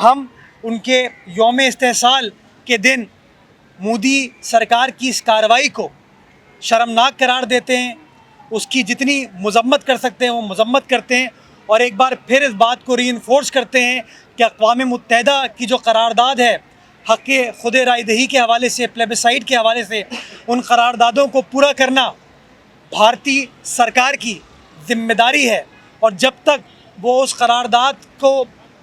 हम उनके यौम इस्तेहसाल के दिन मोदी सरकार की इस कार्रवाई को शर्मनाक करार देते हैं, उसकी जितनी मजम्मत कर सकते हैं वो मजम्मत करते हैं और एक बार फिर इस बात को रीइंफोर्स करते हैं कि अक़वाम मुत्तहिदा की जो करारदाद है हक़ खुद रायदही के हवाले से, प्लेबिसाइड के हवाले से, उन करारदादों को पूरा करना भारतीय सरकार की ज़िम्मेदारी है। और जब तक वो उस करारदाद को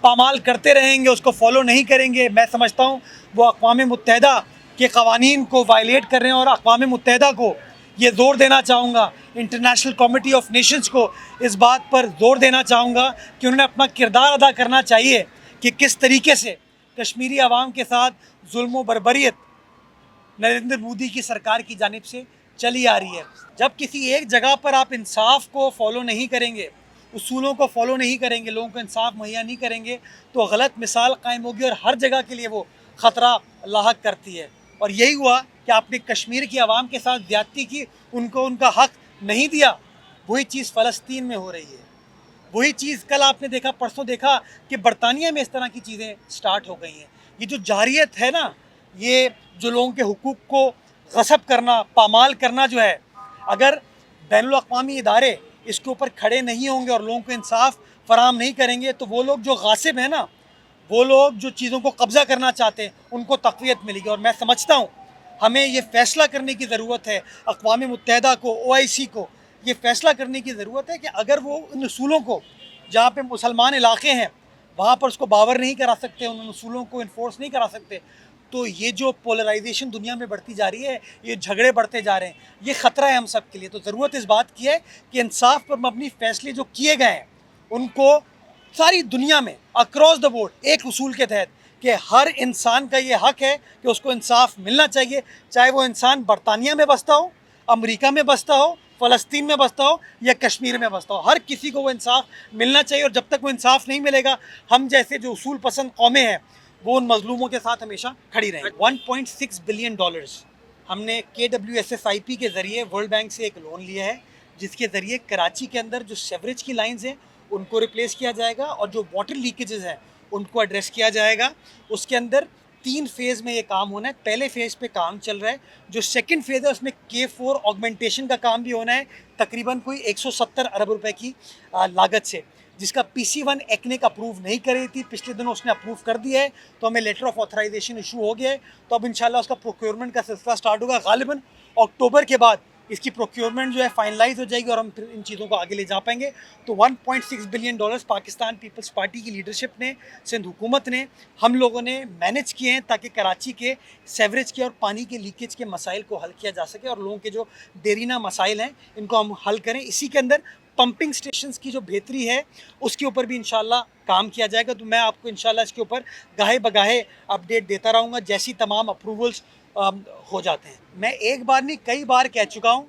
पामाल करते रहेंगे, उसको फॉलो नहीं करेंगे, मैं समझता हूँ वो अक़वाम मुत्तहिदा के क़वानीन को वायलेट कर रहे हैं। और अक़वाम मुत्तहिदा को ये ज़ोर देना चाहूँगा, इंटरनेशनल कमेटी ऑफ नेशंस को इस बात पर ज़ोर देना चाहूँगा कि उन्हें अपना किरदार अदा करना चाहिए कि किस तरीके से कश्मीरी आवाम के साथ जुल्म व बर्बरियत नरेंद्र मोदी की सरकार की जानिब से चली आ रही है। जब किसी एक जगह पर आप इंसाफ को फॉलो नहीं करेंगे, उसूलों को फॉलो नहीं करेंगे, लोगों को इंसाफ मुहैया नहीं करेंगे, तो गलत मिसाल कायम होगी और हर जगह के लिए वो ख़तरा लाहक करती है। और यही हुआ कि आपने कश्मीर की आवाम के साथ ज़्यादती की, उनको उनका हक़ नहीं दिया। वही चीज़ फ़लस्तीन में हो रही है। वही चीज़ कल आपने देखा, परसों देखा कि बरतानिया में इस तरह की चीज़ें स्टार्ट हो गई हैं। ये जो जारियत है ना, ये जो लोगों के हुकूक़ को गसब करना, पामाल करना जो है, अगर बैनुल अक़वामी इदारे इसके ऊपर खड़े नहीं होंगे और लोगों को इंसाफ फराहम नहीं करेंगे, तो वो लोग जो गासिब हैं ना, वो लोग जो चीज़ों को कब्ज़ा करना चाहते हैं, उनको तक़वियत मिलेगी। और मैं समझता हूँ हमें ये फ़ैसला करने की ज़रूरत है, अक़वाम मुत्तहिदा को, OIC को ये फ़ैसला करने की ज़रूरत है कि अगर वो इन उसूलों को, जहाँ पे मुसलमान इलाक़े हैं वहाँ पर उसको बावर नहीं करा सकते, उन उसूलों को इन्फोर्स नहीं करा सकते, तो ये जो पोलराइजेशन दुनिया में बढ़ती जा रही है, ये झगड़े बढ़ते जा रहे हैं, ये ख़तरा है हम सब के लिए। तो ज़रूरत इस बात की है कि इंसाफ पर मबनी फ़ैसले जो किए गए हैं उनको सारी दुनिया में अक्रॉस द बोर्ड एक उसूल के तहत कि हर इंसान का ये हक़ है कि उसको इंसाफ मिलना चाहिए, चाहे वो इंसान बरतानिया में बसता हो, अमेरिका में बसता हो, फ़लस्तीन में बसता हो या कश्मीर में बसता हो, हर किसी को वो इंसाफ मिलना चाहिए। और जब तक वो इंसाफ नहीं मिलेगा, हम जैसे जो उसूल पसंद कौमें हैं वो उन मजलूमों के साथ हमेशा खड़ी रहेंगी। $1.6 बिलियन हमने KWSSIP के ज़रिए वर्ल्ड बैंक से एक लोन लिया है, जिसके ज़रिए कराची के अंदर जो सेवरेज की लाइंस हैं उनको रिप्लेस किया जाएगा और जो वाटर लीकेजेस हैं उनको एड्रेस किया जाएगा। उसके अंदर 3 फेज़ में ये काम होना है। पहले फेज़ पे काम चल रहा है, जो सेकंड फेज़ है उसमें K4 ऑगमेंटेशन का काम भी होना है, तकरीबन कोई 170 अरब रुपए की लागत से, जिसका PC1 ECNIC अप्रूव नहीं कर रही थी, पिछले दिनों उसने अप्रूव कर दिया है, तो हमें लेटर ऑफ ऑथराइजेशन इशू हो गया है। तो अब इंशाल्लाह उसका प्रोक्योरमेंट का सिलसिला स्टार्ट होगा। गालिबन अक्टूबर के बाद इसकी प्रोक्योरमेंट जो है फाइनलाइज हो जाएगी और हम फिर इन चीज़ों को आगे ले जा पाएंगे। तो $1.6 बिलियन पाकिस्तान पीपल्स पार्टी की लीडरशिप ने, सिंध हुकूमत ने, हम लोगों ने मैनेज किए हैं ताकि कराची के सेवरेज के और पानी के लीकेज के मसाइल को हल किया जा सके और लोगों के जो देरीना मसाइल हैं इनको हम हल करें। इसी के अंदर पंपिंग स्टेशंस की जो बेहतरी है उसके ऊपर भी इंशाल्लाह काम किया जाएगा। तो मैं आपको इंशाल्लाह इसके ऊपर गाहे बगाहे अपडेट देता रहूँगा जैसी तमाम अप्रूवल्स हो जाते हैं। मैं एक बार नहीं कई बार कह चुका हूँ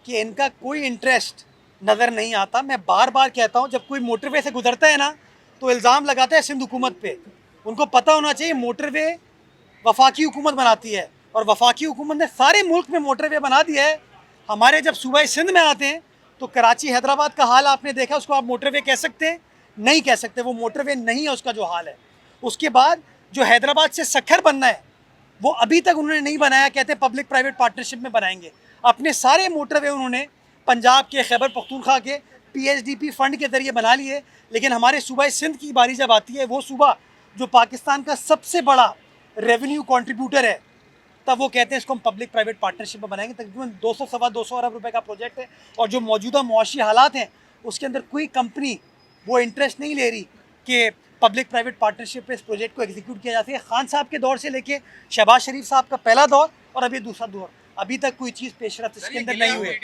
कि इनका कोई इंटरेस्ट नज़र नहीं आता। मैं बार बार कहता हूँ, जब कोई मोटरवे से गुजरता है ना तो इल्ज़ाम लगाता है सिंध हुकूमत पे। उनको पता होना चाहिए मोटरवे वफाकी हुकूमत बनाती है और वफाकी हुकूमत ने सारे मुल्क में मोटरवे बना दिया है। हमारे जब सूबा सिंध में आते हैं तो कराची हैदराबाद का हाल आपने देखा, उसको आप मोटरवे कह सकते हैं? नहीं कह सकते, वो मोटरवे नहीं है उसका जो हाल है। उसके बाद जो हैदराबाद से सखर बनना है वो अभी तक उन्होंने नहीं बनाया, कहते हैं पब्लिक प्राइवेट पार्टनरशिप में बनाएंगे। अपने सारे मोटरवे उन्होंने पंजाब के, खैबर पख्तूनख्वा के PSDP फंड के ज़रिए बना लिए। लेकिन हमारे सूबा सिंध की बारी जब आती है, वो सूबा जो पाकिस्तान का सबसे बड़ा रेवेन्यू कॉन्ट्रीब्यूटर है, तब वो कहते हैं इसको हम पब्लिक प्राइवेट पार्टनरशिप में बनाएंगे। तकरीबन 200-225 अरब रुपए का प्रोजेक्ट है और जो मौजूदा मुआशी हालात हैं उसके अंदर कोई कंपनी वो इंटरेस्ट नहीं ले रही कि पब्लिक प्राइवेट पार्टनरशिप पे इस प्रोजेक्ट को एग्जीक्यूट किया जाता है। खान साहब के दौर से लेके शहबाज शरीफ साहब का पहला दौर और अभी दूसरा दौर, अभी तक कोई चीज़ पेशरफ इसके अंदर नहीं हुई है।